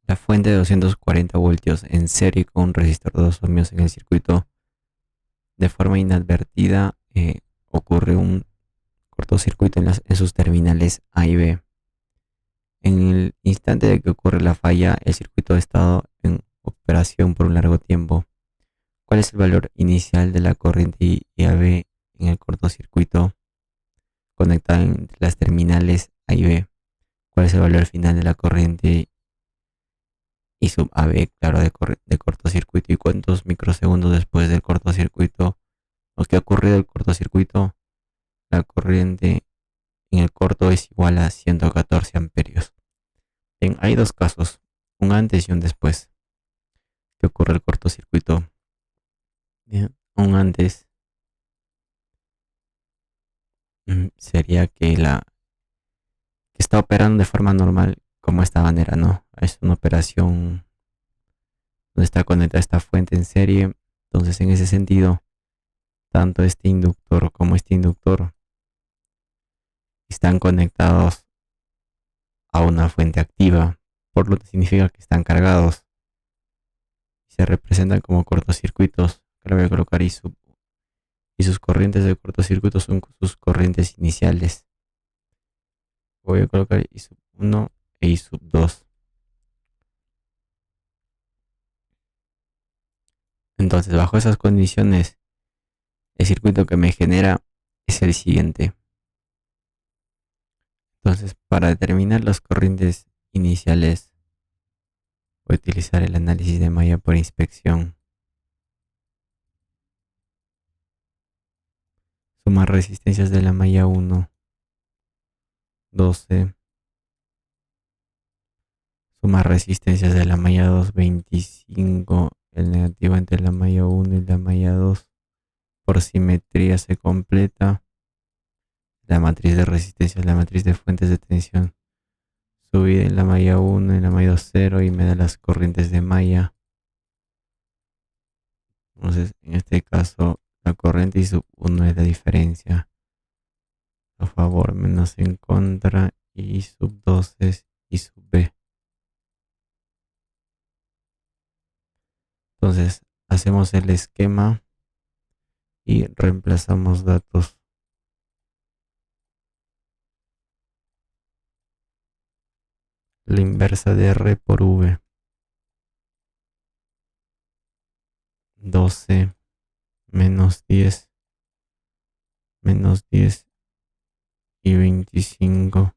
la fuente de 240 voltios en serie con un resistor de 2 ohmios en el circuito, de forma inadvertida ocurre un cortocircuito en sus terminales A y B. En el instante de que ocurre la falla, el circuito ha estado en operación por un largo tiempo. ¿Cuál es el valor inicial de la corriente IAB en el cortocircuito conectado entre las terminales A y B? ¿Cuál es el valor final de la corriente I sub AB, claro, de cortocircuito? ¿Y cuántos microsegundos después del cortocircuito o que ha ocurrido el cortocircuito, la corriente en el corto es igual a 114 amperios? Bien, hay dos casos, un antes y un después que ocurre el cortocircuito. Bien, un antes sería que está operando de forma normal como esta manera, ¿no? Es una operación donde está conectada esta fuente en serie. Entonces, en ese sentido, tanto este inductor como este inductor están conectados a una fuente activa, por lo que significa que están cargados y se representan como cortocircuitos. Acá le voy a colocar I sub, y sus corrientes de cortocircuito son sus corrientes iniciales. Voy a colocar I sub 1 e I sub 2. Entonces, bajo esas condiciones, el circuito que me genera es el siguiente. Entonces, para determinar las corrientes iniciales, voy a utilizar el análisis de malla por inspección. Sumar resistencias de la malla 1, 12. Sumar resistencias de la malla 2, 25. El negativo entre la malla 1 y la malla 2. Por simetría se completa. La matriz de resistencias, la matriz de fuentes de tensión. Subida en la malla 1 y en la malla 2, 0 y me da las corrientes de malla. Entonces, en este caso, la corriente I sub 1 es la diferencia. A favor menos en contra. Y I sub 2 es I sub B. Entonces, hacemos el esquema y reemplazamos datos. La inversa de R por V. 12 menos 10 y 25.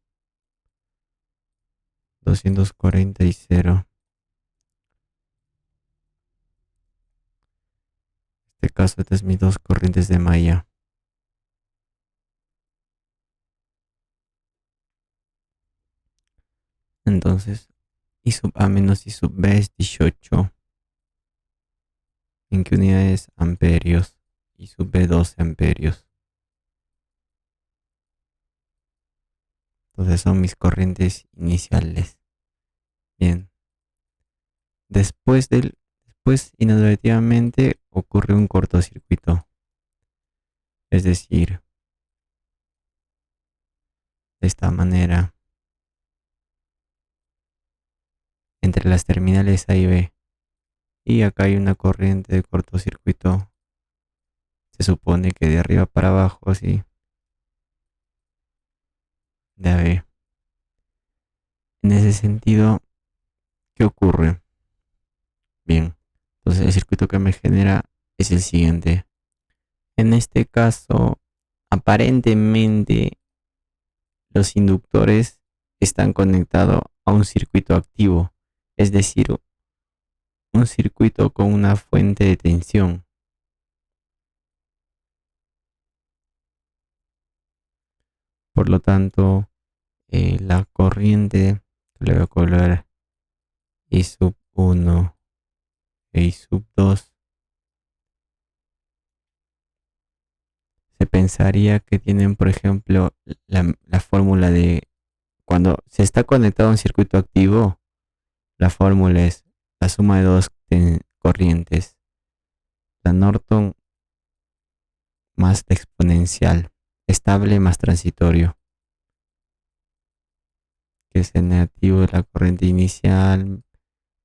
240 y 0. En este caso, estas son mis dos corrientes de malla. Entonces, I sub A menos I sub B es 18. ¿En qué unidades? Amperios. I sub B 12 amperios. Entonces son mis corrientes iniciales. Bien. Después inadvertidamente ocurre un cortocircuito. Es decir, de esta manera, entre las terminales A y B. Y acá hay una corriente de cortocircuito. Se supone que de arriba para abajo, así. De AB. En ese sentido, ¿qué ocurre? Bien. Entonces el circuito que me genera es el siguiente. En este caso, aparentemente los inductores están conectados a un circuito activo, es decir, un circuito con una fuente de tensión. Por lo tanto, la corriente que le voy a colocar I sub 1 e I sub 2 se pensaría que tienen, por ejemplo, la fórmula de cuando se está conectado a un circuito activo, la fórmula es la suma de dos corrientes, la Norton más la exponencial, estable más transitorio, que es el negativo de la corriente inicial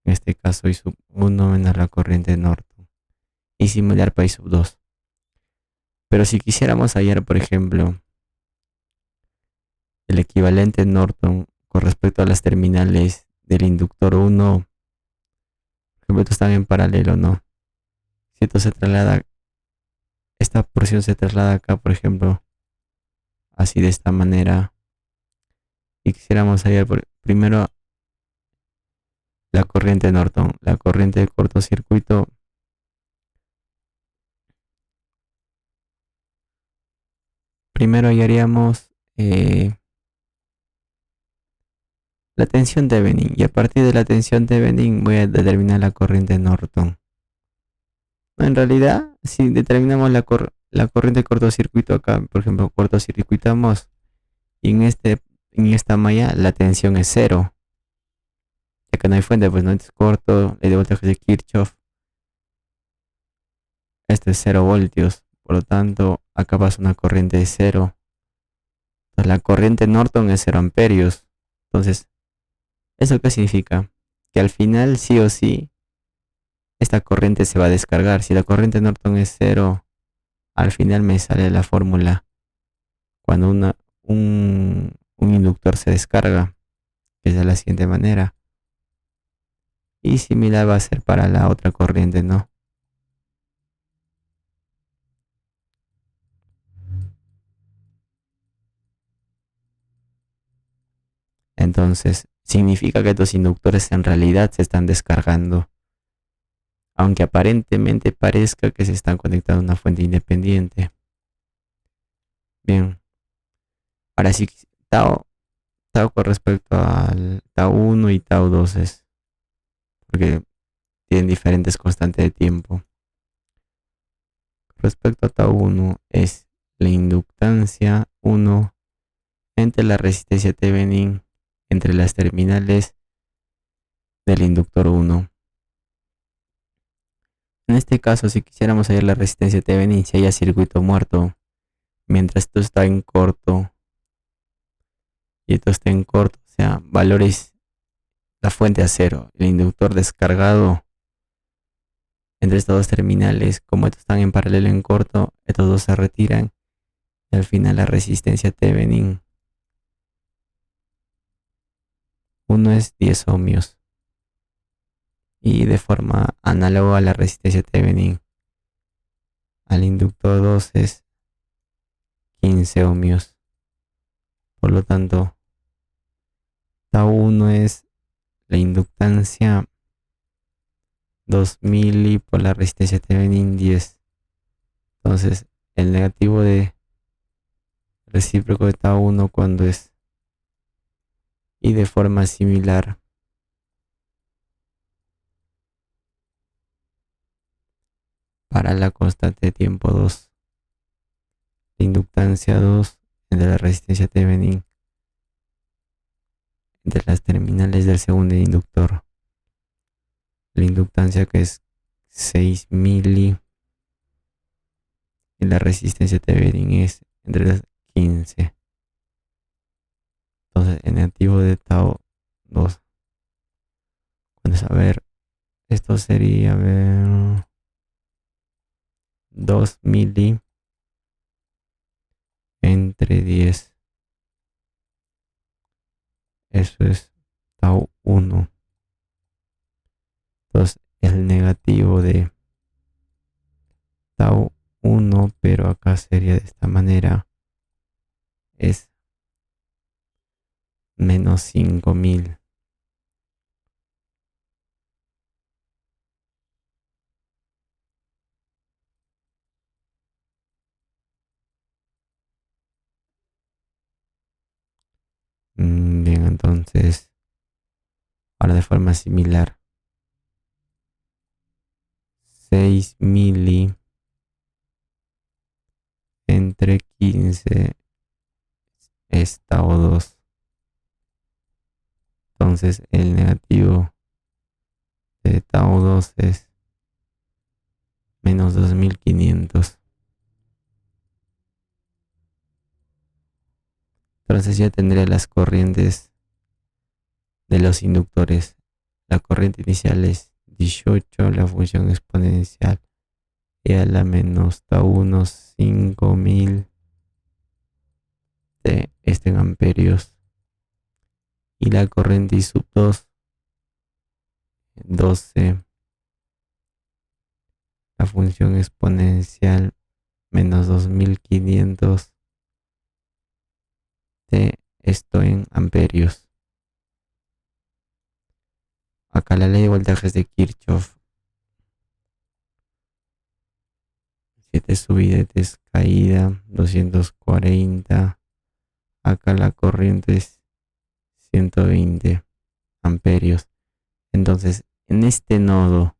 en este caso I sub 1 menos la corriente Norton, y similar para I sub 2. Pero si quisiéramos hallar, por ejemplo, el equivalente Norton con respecto a las terminales del inductor 1, por ejemplo, estos están en paralelo, ¿no? Si esto se traslada, esta porción se traslada acá, por ejemplo, así de esta manera, y quisiéramos hallar primero la corriente Norton, la corriente de cortocircuito, primero hallaríamos la tensión Thevenin, y a partir de la tensión Thevenin voy a determinar la corriente Norton. En realidad, si determinamos la corriente de cortocircuito acá, por ejemplo, cortocircuitamos y en esta malla la tensión es cero, ya que no hay fuente, pues no es corto, ley de voltaje de Kirchhoff, esto es 0 voltios, por lo tanto acá pasa una corriente de cero. Entonces la corriente Norton es 0 amperios. Entonces, ¿eso qué significa? Que al final sí o sí esta corriente se va a descargar. Si la corriente Norton es cero, al final me sale la fórmula cuando un inductor se descarga, que es de la siguiente manera. Y similar va a ser para la otra corriente, ¿no? Entonces, significa que estos inductores en realidad se están descargando, aunque aparentemente parezca que se están conectando a una fuente independiente. Bien, ahora sí, tau con respecto al tau 1 y tau 2 es porque tienen diferentes constantes de tiempo. Respecto a tau 1 es la inductancia 1 entre la resistencia Thevenin entre las terminales del inductor 1. En este caso, si quisiéramos hallar la resistencia Thevenin, si haya circuito muerto, mientras esto está en corto y esto está en corto, o sea, valores, la fuente a cero, el inductor descargado entre estos dos terminales, como estos están en paralelo en corto, estos dos se retiran y al final la resistencia Thevenin 1 es 10 ohmios y de forma análoga a la resistencia Thevenin al inductor 2 es 15 ohmios. Por lo tanto, tau 1 es la inductancia 2 mili por la resistencia Thevenin 10. Entonces, el negativo de recíproco de tau 1 cuando es, y de forma similar para la constante de tiempo 2, la inductancia 2 entre la resistencia Thevenin entre las terminales del segundo inductor, la inductancia que es 6 mili y la resistencia Thevenin es entre las 15. Entonces, el negativo de tau 2, cuando es, a ver, esto sería, a ver, 2 mili entre 10. Eso es tau 1. Entonces, el negativo de tau 1, pero acá sería de esta manera, es menos 5000. Bien, entonces, ahora de forma similar, 6 mili entre 15 es tau 2. Entonces, el negativo de tau 2 es menos 2500. Entonces ya tendré las corrientes de los inductores. La corriente inicial es 18, la función exponencial e a la menos tau 1, 5000 de en amperios. Y la corriente I sub 2, 12, la función exponencial menos 2500 de esto en amperios. Acá la ley de voltajes de Kirchhoff. 7 subida, descaída, 240. Acá la corriente es 120 amperios. Entonces, en este nodo,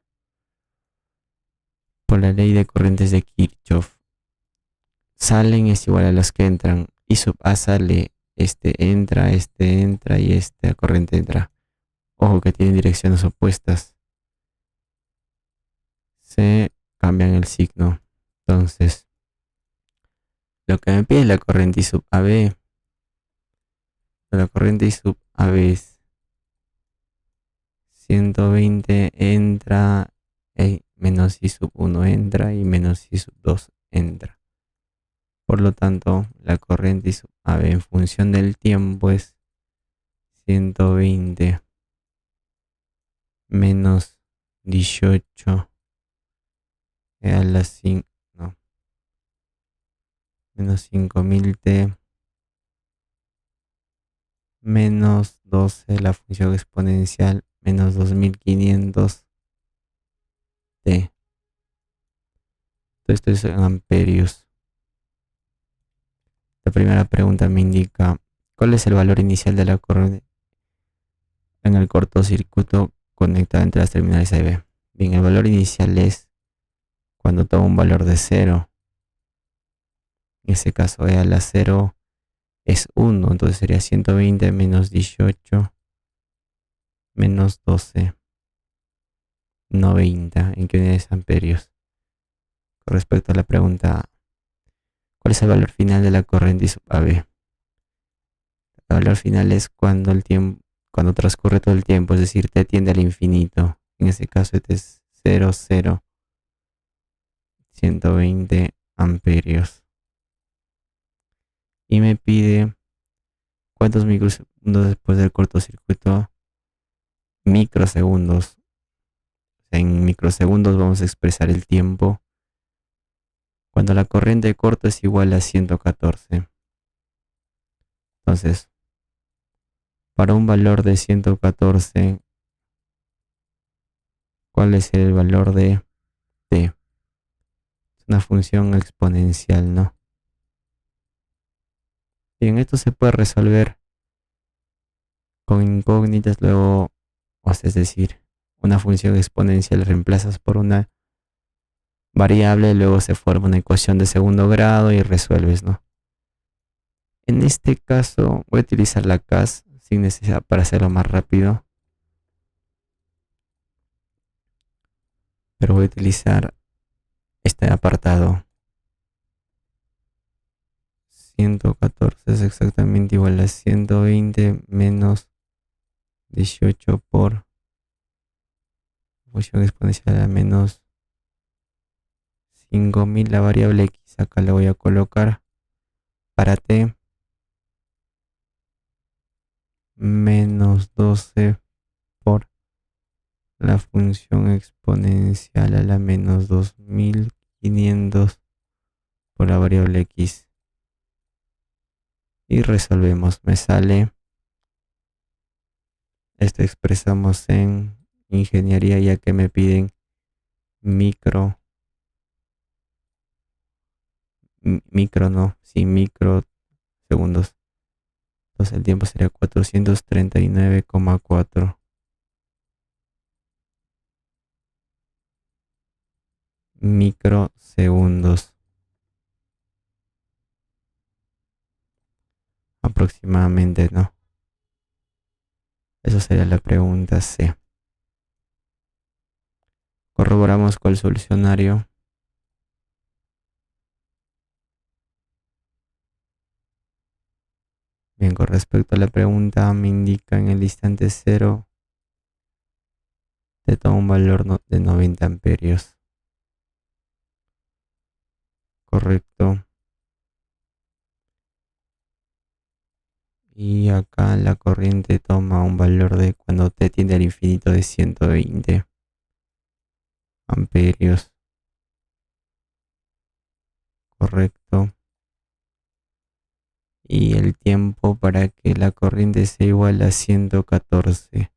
por la ley de corrientes de Kirchhoff, salen es igual a los que entran. Y sub A sale, este entra y esta corriente entra. Ojo que tienen direcciones opuestas. Se cambian el signo. Entonces, lo que me pide la corriente I sub AB. La corriente I sub AB es 120 entra, menos I sub 1 entra y menos I sub 2 entra. Por lo tanto, la corriente I sub AB en función del tiempo es 120 menos 18 a las 5, no, menos 5000 t menos 12 la función exponencial menos 2500 t. Todo esto es en amperios. La primera pregunta me indica cuál es el valor inicial de la corriente en el cortocircuito conectado entre las terminales A y B. Bien, el valor inicial es cuando toma un valor de 0. En ese caso, E a la 0 es 1, entonces sería 120 menos 18 menos 12, 90. ¿En qué unidades amperios? Con respecto a la pregunta, ¿cuál es el valor final de la corriente I sub AB? El valor final es cuando el tiempo, cuando transcurre todo el tiempo, es decir, t tiende al infinito. En ese caso, este es 0, 0, 120 amperios. Y me pide cuántos microsegundos después del cortocircuito. Microsegundos. En microsegundos vamos a expresar el tiempo cuando la corriente de corto es igual a 114. Entonces, para un valor de 114, ¿cuál es el valor de t? Es una función exponencial, ¿no? Bien, esto se puede resolver con incógnitas, luego, es decir, una función exponencial reemplazas por una variable, luego se forma una ecuación de segundo grado y resuelves, ¿no? En este caso voy a utilizar la CAS sin necesidad para hacerlo más rápido, pero voy a utilizar este apartado. 114 es exactamente igual a 120 menos 18 por función exponencial a menos 5000. La variable x acá la voy a colocar para t menos 12 por la función exponencial a la menos 2500 por la variable x. Y resolvemos. Me sale, esto expresamos en ingeniería ya que me piden micro microsegundos. Entonces el tiempo sería 439,4 microsegundos aproximadamente, ¿no? Eso sería la pregunta C. Corroboramos con el solucionario. Bien, con respecto a la pregunta, me indica en el instante 0 te toma un valor de 90 amperios. Correcto. Y acá la corriente toma un valor de cuando t tiende al infinito de 120 amperios. Correcto. Y el tiempo para que la corriente sea igual a 114